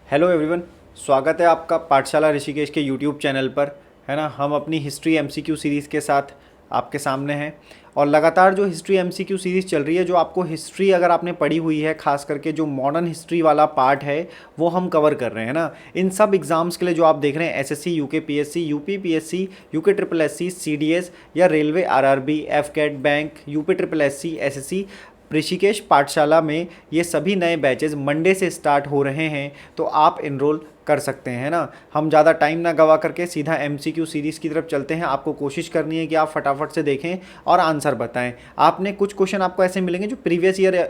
Hello everyone. स्वागत है आपका पाठशाला ऋषिकेश के यूट्यूब चैनल पर। है ना, हम अपनी हिस्ट्री एमसीक्यू सीरीज़ के साथ आपके सामने हैं। और लगातार जो हिस्ट्री एमसीक्यू सीरीज़ चल रही है, जो आपको हिस्ट्री अगर आपने पढ़ी हुई है, खास करके जो मॉडर्न हिस्ट्री वाला पार्ट है वो हम कवर कर रहे हैं ना। इन सब एग्ज़ाम्स के लिए जो आप देख रहे हैं, SSC, UK PSC, UP PSC, UK triple SC, CDS या रेलवे, आरआरबी, एफकेट, bank, UP triple SC, SSC, Rishikesh पाठशाला में ये सभी नए बैचेस मंडे से स्टार्ट हो रहे हैं, तो आप इनरोल कर सकते हैं ना। हम ज़्यादा टाइम ना गवा करके सीधा एमसीक्यू सीरीज़ की तरफ चलते हैं। आपको कोशिश करनी है कि आप फटाफट से देखें और आंसर बताएं। आपने कुछ क्वेश्चन आपको ऐसे मिलेंगे जो प्रीवियस ईयर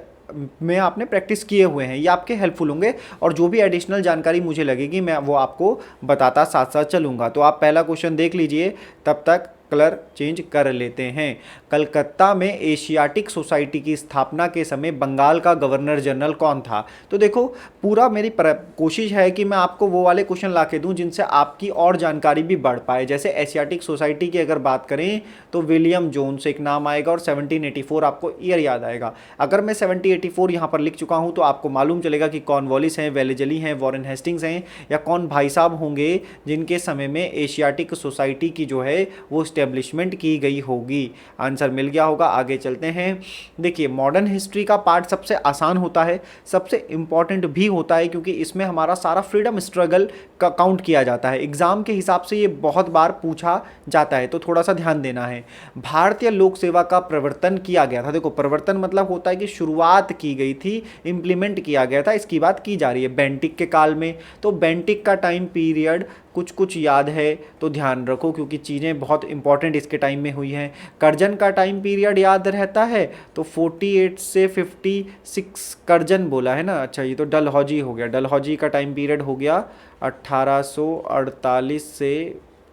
में आपने प्रैक्टिस किए हुए हैं, ये आपके हेल्पफुल होंगे। और जो भी एडिशनल जानकारी मुझे लगेगी मैं वो आपको बताता साथ साथ चलूँगा। तो आप पहला क्वेश्चन देख लीजिए, तब तक कलर चेंज कर लेते हैं। कलकत्ता में एशियाटिक सोसाइटी की स्थापना के समय बंगाल का गवर्नर जनरल कौन था? तो देखो, पूरा मेरी कोशिश है कि मैं आपको वो वाले क्वेश्चन ला के दूँ जिनसे आपकी और जानकारी भी बढ़ पाए। जैसे एशियाटिक सोसाइटी की अगर बात करें तो विलियम जोन्स एक नाम आएगा और 1784 आपको ईयर याद आएगा। अगर मैं 1784 यहाँ पर लिख चुका हूँ तो आपको मालूम चलेगा कि कॉर्नवालिस हैं, वेलेजली हैं, वॉरेन हेस्टिंग्स हैं, या कौन भाई साहब होंगे जिनके समय में एशियाटिक सोसाइटी की जो है वो एस्टेब्लिशमेंट की गई होगी। आंसर मिल गया होगा। आगे चलते हैं। देखिए, मॉडर्न हिस्ट्री का पार्ट सबसे आसान होता है, सबसे इंपॉर्टेंट भी होता है, क्योंकि इसमें हमारा सारा फ्रीडम स्ट्रगल का काउंट किया जाता है। एग्जाम के हिसाब से ये बहुत बार पूछा जाता है, तो थोड़ा सा ध्यान देना है। भारतीय लोक सेवा का प्रवर्तन किया गया था। देखो, प्रवर्तन मतलब होता है कि शुरुआत की गई थी, इंप्लीमेंट किया गया था, इसकी बात की जा रही है बेंटिक के काल में। तो बेंटिक का टाइम पीरियड कुछ कुछ याद है तो ध्यान रखो, क्योंकि चीज़ें बहुत इंपॉर्टेंट इसके टाइम में हुई हैं। करजन का टाइम पीरियड याद रहता है तो 48 से 56 करजन बोला है ना। अच्छा, ये तो डलहौजी हो गया। डलहौजी का टाइम पीरियड हो गया 1848 से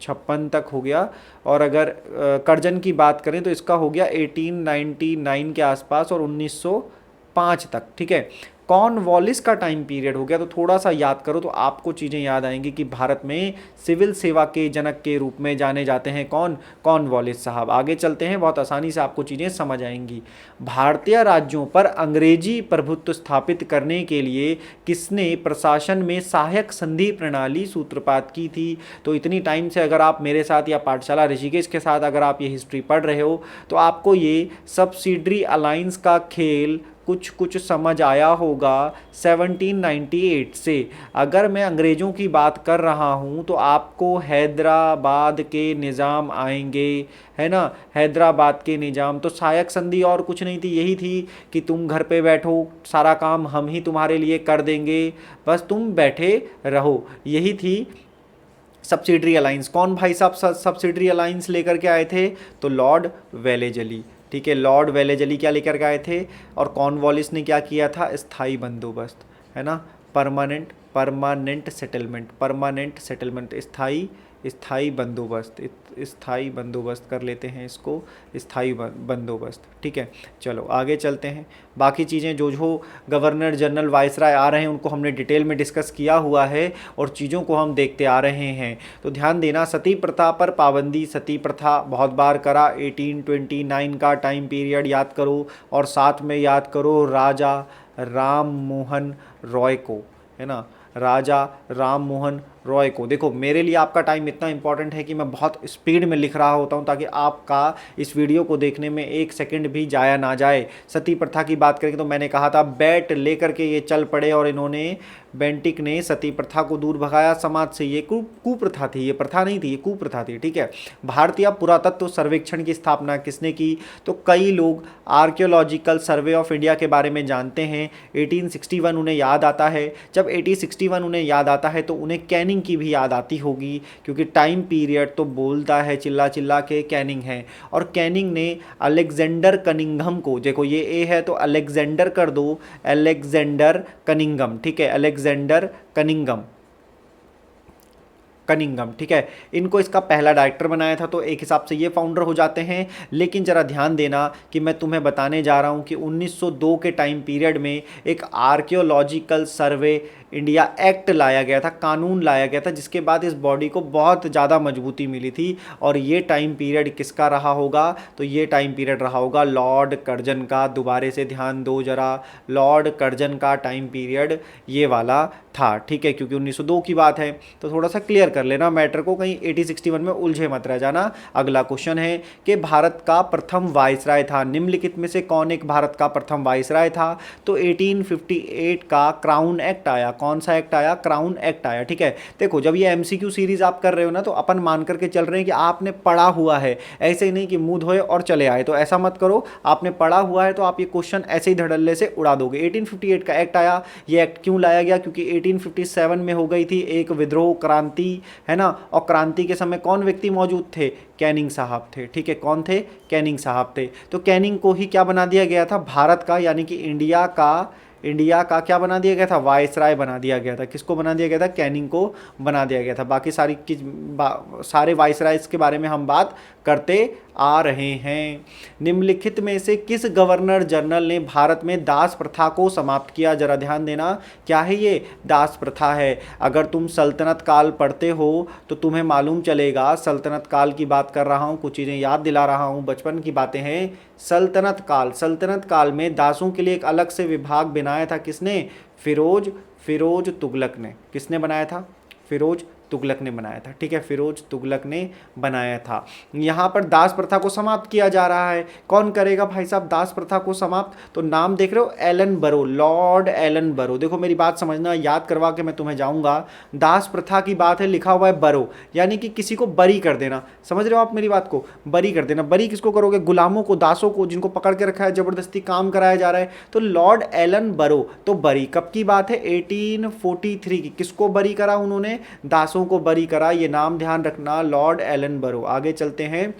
56 तक हो गया। और अगर करजन की बात करें तो इसका हो गया 1899 के आसपास और 1905 तक। ठीक है। कॉर्नवालिस का टाइम पीरियड हो गया, तो थोड़ा सा याद करो तो आपको चीज़ें याद आएंगी कि भारत में सिविल सेवा के जनक के रूप में जाने जाते हैं कौन? कॉर्नवालिस साहब। आगे चलते हैं, बहुत आसानी से आपको चीज़ें समझ आएंगी। भारतीय राज्यों पर अंग्रेजी प्रभुत्व स्थापित करने के लिए किसने प्रशासन में सहायक संधि प्रणाली सूत्रपात की थी? तो इतनी टाइम से अगर आप मेरे साथ या पाठशाला ऋषिकेश के साथ अगर आप ये हिस्ट्री पढ़ रहे हो तो आपको ये सब्सिडरी अलायंस का खेल कुछ कुछ समझ आया होगा 1798 से। अगर मैं अंग्रेज़ों की बात कर रहा हूँ तो आपको हैदराबाद के निज़ाम आएंगे, है ना। हैदराबाद के निज़ाम तो सहायक संधि और कुछ नहीं थी, यही थी कि तुम घर पे बैठो, सारा काम हम ही तुम्हारे लिए कर देंगे, बस तुम बैठे रहो, यही थी सब्सिडरी अलायंस। कौन भाई साहब सब्सिडरी अलायंस लेकर के आए थे? तो लॉर्ड वेलेजली। ठीक है, लॉर्ड वेलेजली क्या लेकर के आए थे? और कॉर्नवालिस ने क्या किया था? स्थायी बंदोबस्त, है ना। Permanent permanent settlement, permanent settlement, स्थायी स्थायी बंदोबस्त, स्थायी बंदोबस्त कर लेते हैं इसको, स्थायी बंदोबस्त। ठीक है, चलो आगे चलते हैं। बाकी चीज़ें जो जो गवर्नर जनरल वाइसराय आ रहे हैं उनको हमने डिटेल में डिस्कस किया हुआ है और चीज़ों को हम देखते आ रहे हैं। तो ध्यान देना, सती प्रथा पर पाबंदी। सती प्रथा बहुत बार करा। 1829 का टाइम पीरियड याद करो और साथ में याद करो राजा राम मोहन रॉय को, है ना। राजा राम मोहन रॉय को। देखो, मेरे लिए आपका टाइम इतना इंपॉर्टेंट है कि मैं बहुत स्पीड में लिख रहा होता हूँ ताकि आपका इस वीडियो को देखने में एक सेकंड भी जाया ना जाए। सती प्रथा की बात करें तो मैंने कहा था बैट लेकर के ये चल पड़े और इन्होंने, बेंटिक ने सती प्रथा को दूर भगाया समाज से। ये कुप्रथा थी, ये प्रथा नहीं थी, ये कुप्रथा थी। ठीक है। भारतीय पुरातत्व सर्वेक्षण की स्थापना किसने की? तो कई लोग आर्कियोलॉजिकल सर्वे ऑफ इंडिया के बारे में जानते हैं। 1861 उन्हें याद आता है। जब 1861 उन्हें याद आता है तो उन्हें कैनिंग की भी याद आती होगी, क्योंकि टाइम पीरियड तो बोलता है चिल्ला चिल्ला के कैनिंग है। और कैनिंग ने अलेक्जेंडर कनिंघम को, देखो ये ए है तो अलेक्जेंडर कर दो, अलेक्जेंडर कनिंघम। ठीक है, अलेक्जेंडर कनिंघम, कनिंगम। ठीक है, इनको इसका पहला डायरेक्टर बनाया था, तो एक हिसाब से ये फाउंडर हो जाते हैं। लेकिन ज़रा ध्यान देना कि मैं तुम्हें बताने जा रहा हूँ कि 1902 के टाइम पीरियड में एक आर्कियोलॉजिकल सर्वे इंडिया एक्ट लाया गया था, कानून लाया गया था, जिसके बाद इस बॉडी को बहुत ज़्यादा मजबूती मिली थी। और ये टाइम पीरियड किसका रहा होगा? तो ये टाइम पीरियड रहा होगा लॉर्ड कर्जन का। दोबारे से ध्यान दो जरा, लॉर्ड कर्जन का टाइम पीरियड ये वाला था, ठीक है, क्योंकि 1902 की बात है। तो थोड़ा सा क्लियर कर लेना मैटर को, कहीं 1861 में उलझे मत रह जाना। अगला क्वेश्चन है कि भारत का प्रथम वायसराय था, निम्नलिखित में से कौन एक भारत का प्रथम वायसराय था? तो 1858 का क्राउन एक्ट आया। कौन सा एक्ट आया? क्राउन एक्ट आया, ठीक है। देखो जब ये एमसीक्यू सीरीज आप कर रहे हो ना, तो अपन मान करके चल रहे हैं कि आपने पढ़ा हुआ है, ऐसे ही नहीं कि मुंह धोए और चले आए। तो ऐसा मत करो, आपने पढ़ा हुआ है तो आप ये क्वेश्चन ऐसे ही धड़ल्ले से उड़ा दोगे। 1858 का एक्ट आया। ये एक्ट क्यों लाया गया? क्योंकि 1857 में हो गई थी एक विद्रोह क्रांति, है ना, और क्रांति के समय कौन व्यक्ति मौजूद थे? कैनिंग साहब थे, ठीक है। कौन थे? कैनिंग साहब थे। तो कैनिंग को ही क्या बना दिया गया था? भारत का यानी कि इंडिया का क्या बना दिया गया था? वायसराय बना दिया गया था। किसको बना दिया गया था? कैनिंग को बना दिया गया था। बाकी सारे वायसरायज के बारे में हम बात करते आ रहे हैं। निम्नलिखित में से किस गवर्नर जनरल ने भारत में दास प्रथा को समाप्त किया? जरा ध्यान देना, क्या है ये? दास प्रथा है। अगर तुम सल्तनत काल पढ़ते हो तो तुम्हें मालूम चलेगा, सल्तनत काल की बात कर रहा हूँ, कुछ चीज़ें याद दिला रहा हूँ, बचपन की बातें हैं। सल्तनत काल में दासों के लिए एक अलग से विभाग बनाया था। किसने? फिरोज तुगलक ने। किसने बनाया था? फिरोज तुगलक ने बनाया था, ठीक है, फिरोज तुगलक ने बनाया था। यहाँ पर दास प्रथा को समाप्त किया जा रहा है। कौन करेगा भाई साहब दास प्रथा को समाप्त? तो नाम देख रहे हो, एलन बरो, लॉर्ड एलन बरो। देखो मेरी बात समझना, याद करवा के मैं तुम्हें जाऊंगा। दास प्रथा की बात है, लिखा हुआ है बरो, यानी कि किसी को बरी कर देना। समझ रहे हो आप मेरी बात को? बरी कर देना। बरी किसको करोगे? गुलामों को, दासों को, जिनको पकड़ के रखा है, जबरदस्ती काम कराया जा रहा है। तो लॉर्ड एलन बरो, तो बरी कब की बात है? 1843 की। किसको बरी करा उन्होंने? दासों को बरी करा। ये नाम ध्यान रखना, लॉर्ड एलन बरो। आगे चलते हैं,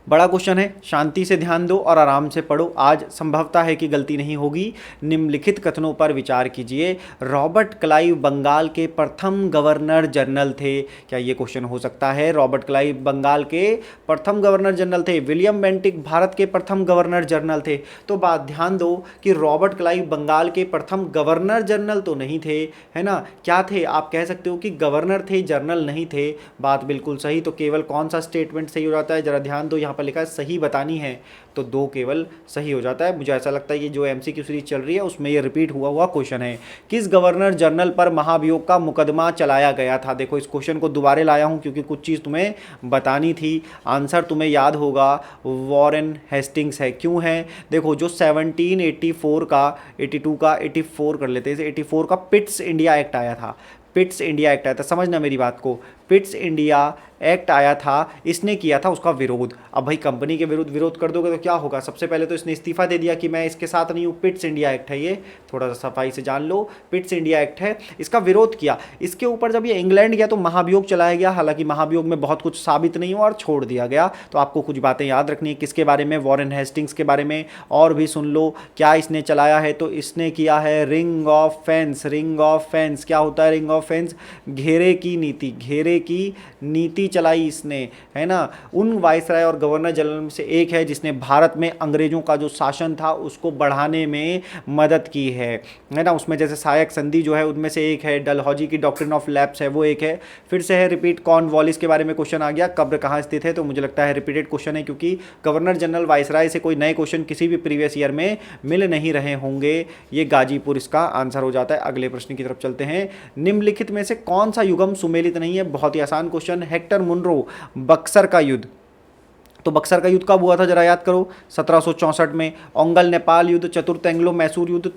बड़ा क्वेश्चन है, शांति से ध्यान दो और आराम से पढ़ो। आज संभवता है कि गलती नहीं होगी। निम्नलिखित कथनों पर विचार कीजिए। रॉबर्ट क्लाइव बंगाल के प्रथम गवर्नर जनरल थे। क्या ये क्वेश्चन हो सकता है? रॉबर्ट क्लाइव बंगाल के प्रथम गवर्नर जनरल थे। विलियम बेंटिक भारत के प्रथम गवर्नर जनरल थे। तो बात ध्यान दो कि रॉबर्ट क्लाइव बंगाल के प्रथम गवर्नर जनरल तो नहीं थे, है ना। क्या थे? आप कह सकते हो कि गवर्नर थे, जनरल नहीं थे। बात बिल्कुल सही। तो केवल कौन सा स्टेटमेंट सही हो जाता है? जरा ध्यान दो, यहाँ पर लिखा है सही बतानी है, तो 2 केवल सही हो जाता है। मुझे ऐसा लगता है ये जो एमसीक्यू सीरीज चल रही है उसमें ये रिपीट हुआ क्वेश्चन है। किस गवर्नर जनरल पर महाभियोग का मुकदमा चलाया गया था? देखो इस क्वेश्चन को दोबारा लाया हूं क्योंकि कुछ चीज़ तुम्हें बतानी थी। आंसर तुम्हें याद होगा, वॉरेन हेस्टिंग्स है। क्यों है? देखो जो 1784 का, 82 का, 84 कर लेते हैं, 84 का पिट्स इंडिया एक्ट आया था। पिट्स इंडिया एक्ट आया था, समझना मेरी बात को। पिट्स इंडिया एक्ट आया था, इसने किया था उसका विरोध। अब भाई कंपनी के विरुद्ध विरोध कर दोगे तो क्या होगा? सबसे पहले तो इसने इस्तीफा दे दिया कि मैं इसके साथ नहीं हूँ। पिट्स इंडिया एक्ट है ये, थोड़ा सा सफाई से जान लो। पिट्स इंडिया एक्ट है, इसका विरोध किया। इसके ऊपर जब ये इंग्लैंड गया तो महाभियोग चलाया गया। हालांकि महाभियोग में बहुत कुछ साबित नहीं हुआ और छोड़ दिया गया। तो आपको कुछ बातें याद रखनी है। किसके बारे में? वॉरेन हेस्टिंग्स के बारे में। और भी सुन लो क्या इसने चलाया है। तो इसने किया है ring of fence. Ring of fence क्या होता है? रिंग ऑफ फेंस, घेरे की नीति। घेरे की नीति चलाई इसने, है ना। उन वायसराय और गवर्नर जनरल में से एक है जिसने भारत में अंग्रेजों का जो शासन था उसको बढ़ाने में मदद की है ना। उसमें जैसे सहायक संधि जो है उनमें से एक है। डलहौजी की डॉक्ट्रिन ऑफ लैप्स है, वो एक है। फिर से है रिपीट, कॉर्नवालिस के बारे में क्वेश्चन आ गया। कब्र कहाँ स्थित है? तो मुझे लगता है रिपीटेड क्वेश्चन है क्योंकि गवर्नर जनरल वायसराय से कोई नए क्वेश्चन किसी भी प्रीवियस ईयर में मिल नहीं रहे होंगे। ये गाजीपुर इसका आंसर हो जाता है। अगले प्रश्न की तरफ चलते हैं। निम्नलिखित में से कौन सा युगम सुमेलित नहीं है? बहुत ही आसान क्वेश्चन। हेक्टर मुनरो, बक्सर का युद्ध। तो बक्सर का युद्ध कब हुआ था? जरा याद करो, 1764 में। ओंगल नेपाल युद्ध, चतुर्थ एंग्लो मैसूर युद्ध,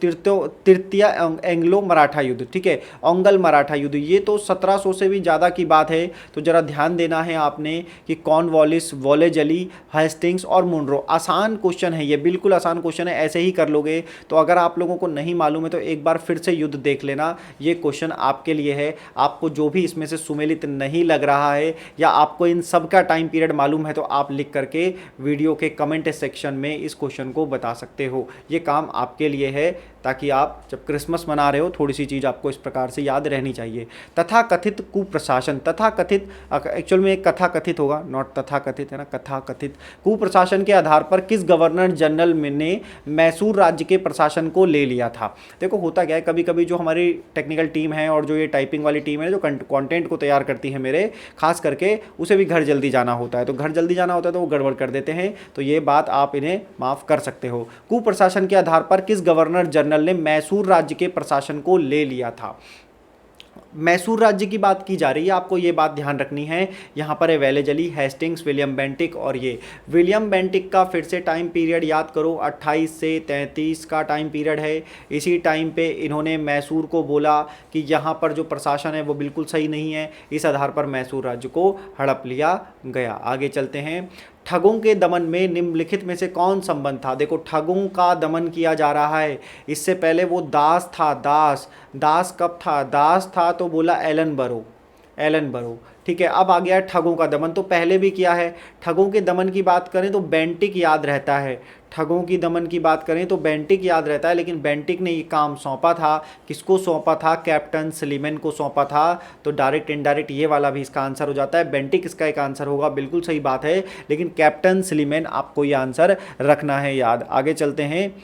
तृतीय एंग्लो मराठा युद्ध, ठीक है। ओंगल मराठा युद्ध, ये तो 1700 से भी ज़्यादा की बात है। तो जरा ध्यान देना है आपने कि कॉर्नवालिस, वॉलेजली, हेस्टिंग्स और मुनरो। आसान क्वेश्चन है ये, बिल्कुल आसान क्वेश्चन है, ऐसे ही कर लोगे। तो अगर आप लोगों को नहीं मालूम है तो एक बार फिर से युद्ध देख लेना। ये क्वेश्चन आपके लिए है। आपको जो भी इसमें से सुमेलित नहीं लग रहा है या आपको इन सब का टाइम पीरियड मालूम है तो आप लिख करके वीडियो के कमेंट सेक्शन में इस क्वेश्चन को बता सकते हो। ये काम आपके लिए है ताकि आप जब क्रिसमस मना रहे हो थोड़ी सी चीज़ आपको इस प्रकार से याद रहनी चाहिए। तथा कथित कुप्रशासन, तथा कथित एक्चुअल में एक कथा कथित होगा, नॉट तथा कथित, है ना, कथा कथित कुप्रशासन के आधार पर किस गवर्नर जनरल ने मैसूर राज्य के प्रशासन को ले लिया था? देखो होता क्या है, कभी कभी जो हमारी टेक्निकल टीम है और जो ये टाइपिंग वाली टीम है जो कंटेंट को तैयार करती है मेरे, खास करके उसे भी घर जल्दी जाना होता है। तो घर जल्दी जाना होता है तो तो वो गड़बड़ कर देते हैं, तो ये बात आप इन्हें माफ़ कर सकते हो। कुप्रशासन के आधार पर किस गवर्नर जनरल ने मैसूर राज्य के प्रशासन को ले लिया था? मैसूर राज्य की बात की जा रही है, आपको ये बात ध्यान रखनी है। यहाँ पर है वेलेजली, हेस्टिंग्स, विलियम बेंटिक और ये विलियम बेंटिक का फिर से टाइम पीरियड याद करो, 28 से 33 का टाइम पीरियड है। इसी टाइम पे इन्होंने मैसूर को बोला कि यहाँ पर जो प्रशासन है वो बिल्कुल सही नहीं है, इस आधार पर मैसूर राज्य को हड़प लिया गया। आगे चलते हैं। ठगों के दमन में निम्नलिखित में से कौन संबंध था? देखो, ठगों का दमन किया जा रहा है, इससे पहले वो दास था। दास कब था? दास था तो बोला एलन बरो। ठीक है, अब आ गया है ठगों का दमन, तो पहले भी किया है। ठगों के दमन की बात करें तो बेंटिक याद रहता है। ठगों की दमन की बात करें तो बेंटिक याद रहता है, लेकिन बेंटिक ने ये काम सौंपा था, किसको सौंपा था? कैप्टन स्लीमैन को सौंपा था। तो डायरेक्ट इनडायरेक्ट ये वाला भी इसका आंसर हो जाता है। बेंटिक इसका एक आंसर होगा, बिल्कुल सही बात है, लेकिन कैप्टन स्लीमैन आपको ये आंसर रखना है याद। आगे चलते हैं।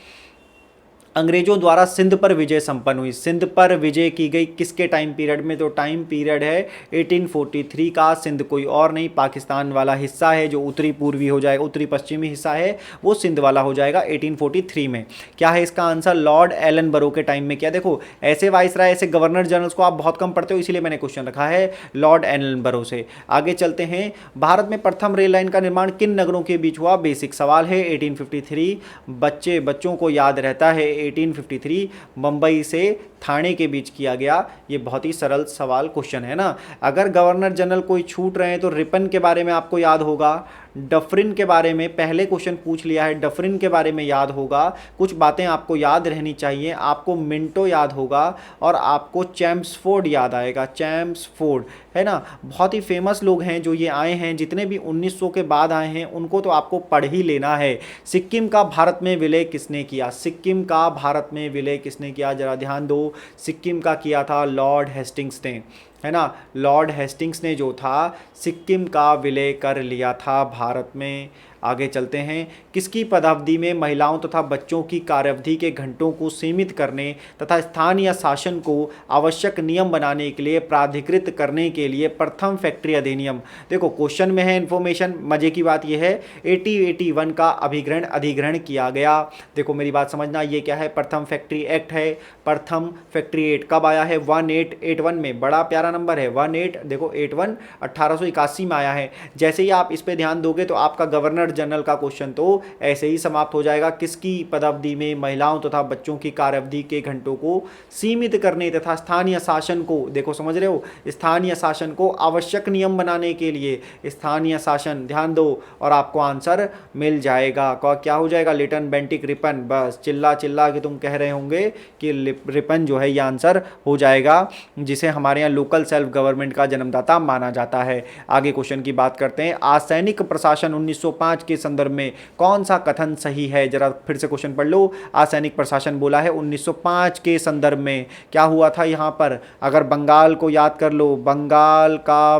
अंग्रेजों द्वारा सिंध पर विजय संपन्न हुई। सिंध पर विजय की गई किसके टाइम पीरियड में? तो टाइम पीरियड है 1843 का। सिंध कोई और नहीं, पाकिस्तान वाला हिस्सा है जो उत्तरी पूर्वी हो जाएगा, उत्तरी पश्चिमी हिस्सा है वो सिंध वाला हो जाएगा 1843 में। क्या है इसका आंसर? लॉर्ड एलन बरो के टाइम में। क्या देखो, ऐसे वाइसराय, ऐसे गवर्नर जनरल्स को आप बहुत कम पढ़ते हो, इसीलिए मैंने क्वेश्चन रखा है लॉर्ड एलन बरो से। आगे चलते हैं। भारत में प्रथम रेल लाइन का निर्माण किन नगरों के बीच हुआ? बेसिक सवाल है। 1853 बच्चों को याद रहता है, 1853 मुंबई से थाने के बीच किया गया। ये बहुत ही सरल सवाल क्वेश्चन है ना। अगर गवर्नर जनरल कोई छूट रहे हैं तो रिपन के बारे में आपको याद होगा, डफरिन के बारे में पहले क्वेश्चन पूछ लिया है, डफरिन के बारे में याद होगा। कुछ बातें आपको याद रहनी चाहिए। आपको मिंटो याद होगा और आपको चैम्सफोर्ड याद आएगा। चैम्सफोर्ड है ना, बहुत ही फेमस लोग हैं जो ये आए हैं, जितने भी 1900 के बाद आए हैं उनको तो आपको पढ़ ही लेना है। सिक्किम का भारत में विलय किसने किया? सिक्किम का भारत में विलय किसने किया? जरा ध्यान दो। सिक्किम का किया था लॉर्ड हेस्टिंग्स ने, है ना। लॉर्ड हेस्टिंग्स ने जो था सिक्किम का विलय कर लिया था भारत में। आगे चलते हैं। किसकी पदावधि में महिलाओं तथा बच्चों की कार्यावधि के घंटों को सीमित करने तथा स्थानीय शासन को आवश्यक नियम बनाने के लिए प्राधिकृत करने के लिए प्रथम फैक्ट्री अधिनियम? देखो, क्वेश्चन में है इन्फॉर्मेशन, मजे की बात यह है 1881 का अधिग्रहण किया गया। देखो मेरी बात समझना, ये क्या है? प्रथम फैक्ट्री एक्ट है। प्रथम फैक्ट्री एक्ट कब आया है? 1881 में। बड़ा प्यारा नंबर है 18, देखो 81 1881 में आया है। जैसे ही आप इस पे ध्यान दोगे तो आपका गवर्नर जनरल का क्वेश्चन तो ऐसे ही समाप्त हो जाएगा। किसकी पदावधि में महिलाओं तथा बच्चों की कार्यावधि के घंटों को सीमित करने तथा स्थानीय शासन को, देखो समझ रहे हो, स्थानीय शासन को आवश्यक नियम बनाने के लिए, स्थानीय शासन, ध्यान दो और आपको आंसर मिल जाएगा। क्या हो जाएगा? Lytton Bentinck Ripon. बस चिल्ला चिल्ला के तुम कह रहे होंगे कि रिपन जो है ये आंसर हो जाएगा, जिसे हमारे यहाँ लोकल सेल्फ गवर्नमेंट का जन्मदाता माना जाता है। आगे क्वेश्चन की बात करते हैं। असैनिक प्रशासन 1905 के संदर्भ में कौन सा कथन सही है? जरा फिर से क्वेश्चन पढ़ लो। असैनिक प्रशासन बोला है 1905 के संदर्भ में। क्या हुआ था यहाँ पर? अगर बंगाल को याद कर लो, बंगाल का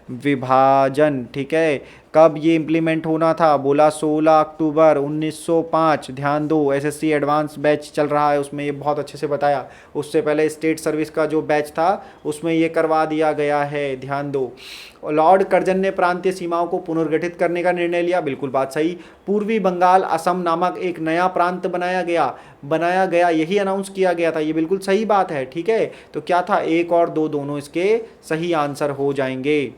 विभाजन, ठीक है, कब ये इंप्लीमेंट होना था? बोला 16 अक्टूबर 1905। ध्यान दो, एसएससी एडवांस बैच चल रहा है उसमें ये बहुत अच्छे से बताया। उससे पहले स्टेट सर्विस का जो बैच था उसमें ये करवा दिया गया है, ध्यान दो। लॉर्ड कर्जन ने प्रांतीय सीमाओं को पुनर्गठित करने का निर्णय लिया, बिल्कुल बात सही। पूर्वी बंगाल असम नामक एक नया प्रांत बनाया गया, यही अनाउंस किया गया था, ये बिल्कुल सही बात है, ठीक है। तो क्या था? 1 और 2 दोनों इसके सही आंसर हो जाएंगे।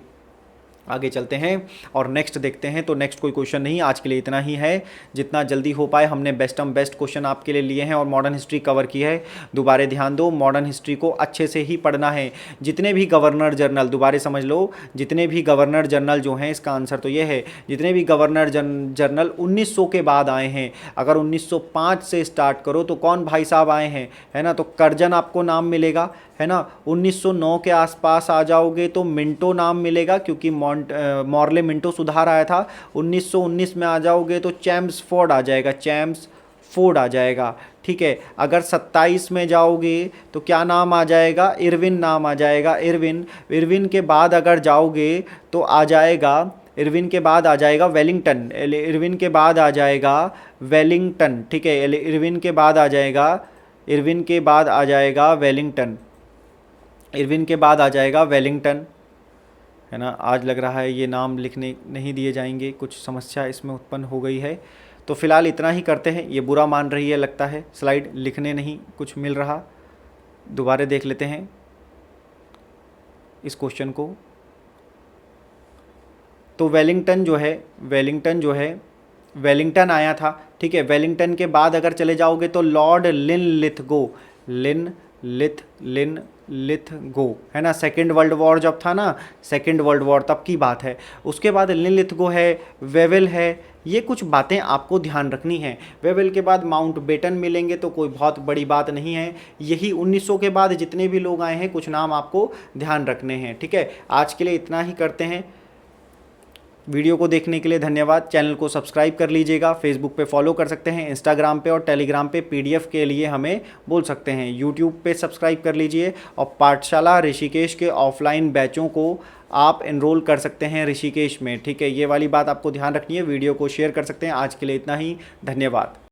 आगे चलते हैं और नेक्स्ट देखते हैं। तो नेक्स्ट कोई क्वेश्चन नहीं, आज के लिए इतना ही है। जितना जल्दी हो पाए हमने बेस्ट क्वेश्चन आपके लिए लिए हैं और मॉडर्न हिस्ट्री कवर की है। दोबारा ध्यान दो, मॉडर्न हिस्ट्री को अच्छे से ही पढ़ना है। जितने भी गवर्नर जनरल, दोबारा समझ लो, जितने भी गवर्नर जनरल जो हैं, इसका आंसर तो ये है, जितने भी गवर्नर जनरल 1900 के बाद आए हैं, अगर 1905 से स्टार्ट करो तो कौन भाई साहब आए हैं, है ना। तो कर्जन आपको नाम मिलेगा, है ना। 1909 के आसपास आ जाओगे तो मिंटो नाम मिलेगा, क्योंकि मॉर्ले मिंटो सुधार आया था। 1919 में आ जाओगे तो चैम्सफोर्ड आ जाएगा, ठीक है। अगर 27 में जाओगे तो क्या नाम आ जाएगा? इरविन नाम आ जाएगा, इरविन के बाद अगर जाओगे तो आ जाएगा, इरविन के बाद आ जाएगा वेलिंगटन, ठीक है। इरविन के बाद आ जाएगा वेलिंगटन, है ना। आज लग रहा है ये नाम लिखने नहीं दिए जाएंगे, कुछ समस्या इसमें उत्पन्न हो गई है। तो फिलहाल इतना ही करते हैं। ये बुरा मान रही है लगता है, स्लाइड लिखने नहीं कुछ मिल रहा। दोबारा देख लेते हैं इस क्वेश्चन को। तो वेलिंगटन आया था, ठीक है। वेलिंगटन के बाद अगर चले जाओगे तो लॉर्ड लिनलिथगो, है ना। सेकेंड वर्ल्ड वॉर जब था ना, सेकेंड वर्ल्ड वॉर तब की बात है। उसके बाद लिनलिथगो है, वेवेल है। ये कुछ बातें आपको ध्यान रखनी है। वेवेल के बाद माउंटबेटन मिलेंगे तो कोई बहुत बड़ी बात नहीं है। यही 1900 के बाद जितने भी लोग आए हैं, कुछ नाम आपको ध्यान रखने हैं, ठीक है। आज के लिए इतना ही करते हैं। वीडियो को देखने के लिए धन्यवाद। चैनल को सब्सक्राइब कर लीजिएगा। फेसबुक पे फॉलो कर सकते हैं, इंस्टाग्राम पे और टेलीग्राम पे पीडीएफ के लिए हमें बोल सकते हैं। यूट्यूब पे सब्सक्राइब कर लीजिए और पाठशाला ऋषिकेश के ऑफलाइन बैचों को आप एनरोल कर सकते हैं ऋषिकेश में, ठीक है। ये वाली बात आपको ध्यान रखनी है। वीडियो को शेयर कर सकते हैं। आज के लिए इतना ही, धन्यवाद।